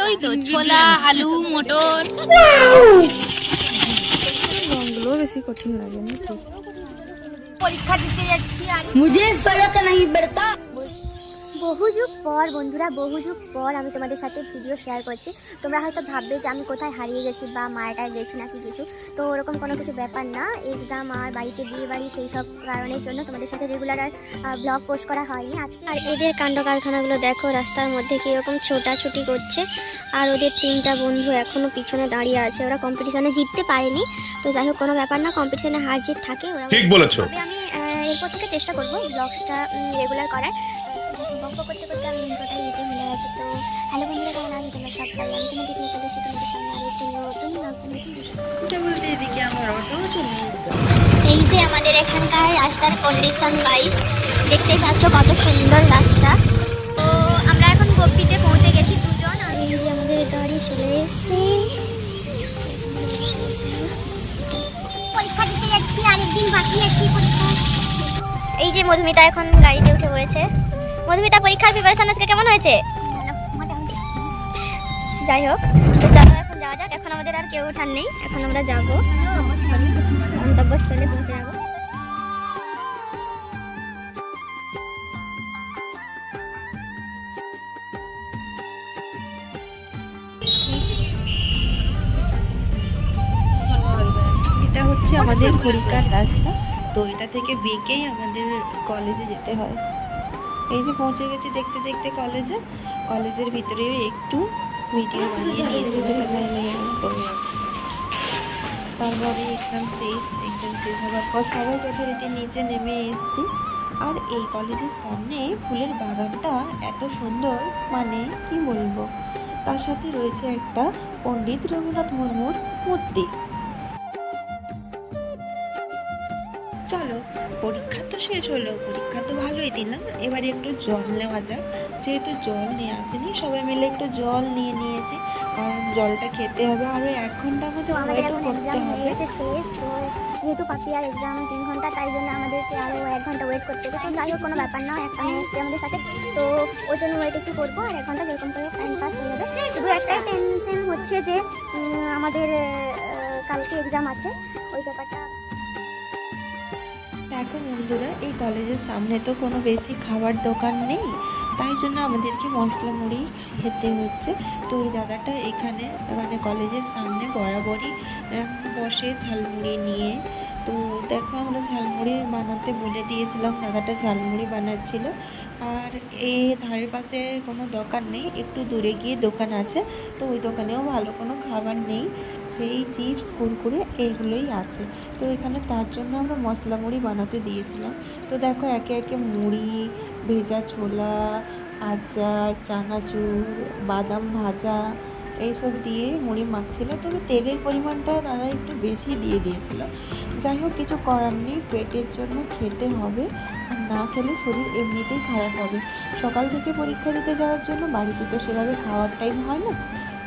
ওই তো ছোলা আলু মটর রঙগুলো বেশি কঠিন লাগে না তো। পরীক্ষা দিতে যাচ্ছি আর मुझे सड़क नहीं बढ़ता। বহু যুগ পর বন্ধুরা, বহু যুগ পর আমি তোমাদের সাথে ভিডিও শেয়ার করছি। তোমরা হয়তো ভাববে যে আমি কোথায় হারিয়ে গেছি বা মায়েরটায় গেছি নাকি কিছু, তো ওরকম কোনো কিছু ব্যাপার না। এক্সাম আর বাড়িতে বিয়ে বাড়ি সেই সব কারণের জন্য তোমাদের সাথে রেগুলার আর ব্লগ পোস্ট করা হয়নি। আর এদের কাণ্ড কারখানাগুলো দেখো, রাস্তার মধ্যে কীরকম ছোটাছুটি করছে। আর ওদের 3টা বন্ধু এখনও পিছনে দাঁড়িয়ে আছে, ওরা কম্পিটিশনে জিততে পারেনি। তো যাই হোক, কোনো ব্যাপার না, কম্পিটিশনে হার জিত থাকে। ওরা ঠিক বলেছো। তবে আমি এরপর থেকে চেষ্টা করবো ব্লগসটা রেগুলার করার। গল্প করতে করতে আমি ইন্ট্রোটাই দিতে ভুলে গেছি। তো হ্যালো বন্ধুরা, কেমন আছো তোমরা সব? আমি তোমাদের নিয়ে চলে এসেছি তোমাদের সামনে আর একটু নতুন বলতে এদিকে আমার অটো চলে এসেছে। এই যে আমাদের এখানকার রাস্তার কন্ডিশন গাইস, দেখতেই পাচ্ছ কত সুন্দর রাস্তা। তো আমরা এখন গোপীতে পৌঁছে গেছি দুজন। আর এই যে আমাদের গাড়ি চলে এসেছে। পরীক্ষা দিতে যাচ্ছি, আরেকদিন বাকি আছে পরীক্ষা। এই যে মধুমিতা এখন গাড়িতে উঠে পড়েছে। মধুমিতা, পরীক্ষার প্রিপারেশন আজকে কেমন হয়েছে? যাই হোক, তো চলো এখন যাওয়া যাক। এখন আমাদের আর কেউ ওঠার নেই, এখন আমরা যাবো গন্তব্যস্থলে পৌঁছে যাবো। এটা হচ্ছে আমাদের খড়িকার রাস্তা। তো এটা থেকে বেঁকেই আমাদের কলেজে যেতে হয়। এই যে পৌঁছে গেছি দেখতে দেখতে কলেজে। কলেজের ভিতরেও একটু ভিডিও বানিয়ে নিয়েছি। তো তারপরে এক্সাম শেষ হওয়ার পর সবাই যথারীতি নিচে নেমে এসেছি। আর এই কলেজের সামনে ফুলের বাগানটা এত সুন্দর, মানে কি বলবো। তার সাথে রয়েছে একটা পণ্ডিত রঘুনাথ মুর্মুর মূর্তি। চলো, পরীক্ষা তো শেষ হলো, পরীক্ষা তো ভালোই দিলাম। এবারে একটু জল নেওয়া যাক। যেহেতু জল নিয়ে আসেনি, সবাই মিলে একটু জল নিয়ে নিয়েছি, কারণ জলটা খেতে হবে। আরও 1 ঘন্টার মধ্যে ওয়েটও করতে হবে। যেহেতু পাপিয়ার এক্সাম 3 ঘন্টা, তাই জন্য আমাদেরকে আরও 1 ঘন্টা ওয়েট করতে হবে। তো যাই হোক, কোনো ব্যাপার না, একটা মেয়ে এসছে আমাদের সাথে, তো ওই জন্য ওয়েট একটু করবো। আর 1 ঘন্টা যেরকম করে টাইম পাস হয়ে যাবে। শুধু একটাই টেনশন হচ্ছে যে আমাদের কালকে এক্সাম আছে, ওই ব্যাপারটা। দেখো বন্ধুরা, এই কলেজের সামনে তো কোনো বেশি খাবার দোকান নেই, তাই জন্য আমাদেরকে মশলা মুড়ি খেতে হচ্ছে। তো এই দাদাটা এখানে মানে কলেজের সামনে বরাবরই বসে ঝালমুড়ি নিয়ে। তো দেখো, আমরা ঝালমুড়ি বানাতে বলে দিয়েছিলাম, দাদাটা ঝালমুড়ি বানাচ্ছিল। আর এই ধারের পাশে কোনো দোকান নেই, একটু দূরে গিয়ে দোকান আছে। তো ওই দোকানেও ভালো কোনো খাবার নেই, সেই চিপস কুরকুরে এইগুলোই আছে। তো এখানে তার জন্য আমরা মশলা মুড়ি বানাতে দিয়েছিলাম। তো দেখো, একে একে মুড়ি, ভেজা ছোলা, আচার, চানাচুর, বাদাম ভাজা এইসব দিয়ে মুড়ি মাখছিল। তবে তেলের পরিমাণটা দাদা একটু বেশি দিয়ে দিয়েছিল। যাই হোক, কিছু করার নেই, পেটের জন্য খেতে হবে। আর না খেলে শরীর এমনিতেই খারাপ হবে। সকাল থেকে পরীক্ষা দিতে যাওয়ার জন্য বাড়িতে তো সেভাবে খাওয়ার টাইম হয় না।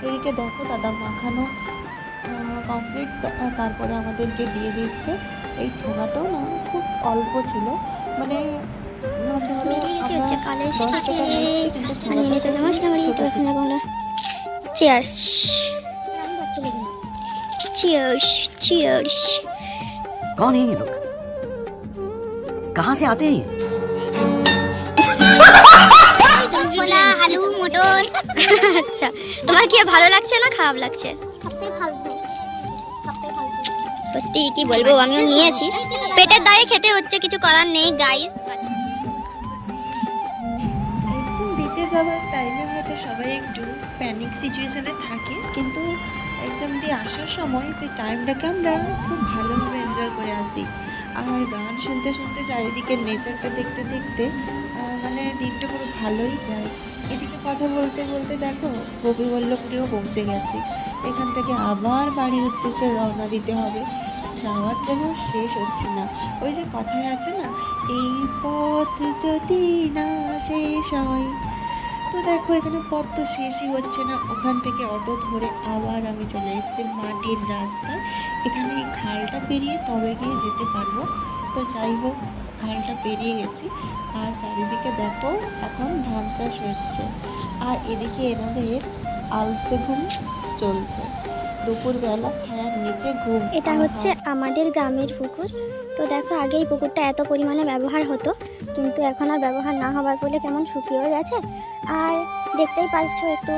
এদিকে দেখো, দাদা মাখানো কমপ্লিট, তারপরে আমাদেরকে দিয়ে দিচ্ছে। এই ঠোঙাটাও না খুব অল্প ছিল, মানে ধরো আমরা 10 টাকা নিচ্ছি, কিন্তু চিয়ার্স চিয়ার্স চিয়ার্স। कौन है ये लोग? कहाँ से आते हैं ये? ছোলা আলু মটর। আচ্ছা, তোমার কি ভালো লাগছে না খারাপ লাগছে? সবটাই ভালো। সত্যি কি বলবো, আমিও নিয়েছি, পেটের দায়ে খেতে হচ্ছে, কিছু করার নেই গাইস। এক্সাম দিতে যাওয়ার টাইমে হয়তো সবাই একটু প্যানিক সিচুয়েশনে থাকে, কিন্তু এক্সাম দিয়ে আসার সময় সেই টাইমটাকে আমরা খুব ভালোভাবে এনজয় করে আসি। আর গান শুনতে শুনতে, চারিদিকে নেচারটা দেখতে দেখতে মানে দিনটা পুরো ভালোই যায়। এদিকে কথা বলতে বলতে দেখো, গোপীবল্লভপুরেও পৌঁছে গেছি। এখান থেকে আবার বাড়ির উদ্দেশ্যে রওনা দিতে হবে। যাওয়ার যেন শেষ হচ্ছে না। ওই যে কথায় আছে না, এই পথ যদি না শেষ হয়। তো দেখো, এখানে পথ তো শেষই হচ্ছে না। ওখান থেকে অটো ধরে আবার আমি চলে এসেছি মাটির রাস্তায়। এখানে এই খালটা পেরিয়ে তবে গিয়ে যেতে পারবো। তো যাই হোক, খালটা পেরিয়ে গেছি। আর চারিদিকে দেখো, এখন ধান চাষ হচ্ছে। আর এদিকে এনাদের আলসে ঘুম চলছে। দুপুরবেলা ছায়ার নিচে ঘুম। এটা হচ্ছে আমাদের গ্রামের পুকুর। তো দেখো আগে এই পুকুরটা এত পরিমাণে ব্যবহার হতো, কিন্তু এখন আর ব্যবহার না হওয়ার ফলে কেমন শুকিয়েও গেছে। আর দেখতেই পাচ্ছ একটু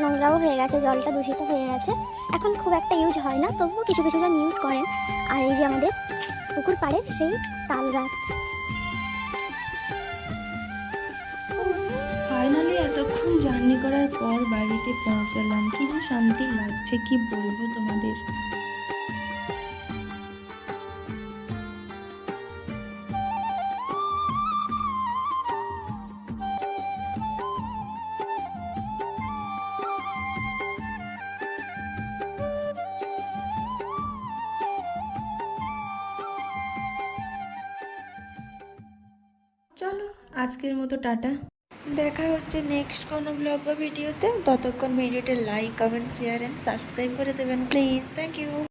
নোংরাও হয়ে গেছে, জলটা দূষিত হয়ে গেছে। এখন খুব একটা ইউজ হয় না, তবুও কিছু কিছু জন ইউজ করেন। আর এই যে আমাদের পুকুর পাড়ে সেই তাল গাছ। ফাইনালি এতক্ষণ জার্নি করার পর বাড়িতে পৌঁছালাম। কি যে শান্তি লাগছে, কি বলবো তোমাদের। চলো আজকের মতো টাটা, দেখা হচ্ছে নেক্সট কোনো ব্লগ বা ভিডিওতে। ততক্ষণ ভিডিওটা like, comment, share and subscribe করে দেবেন প্লিজ। Thank you.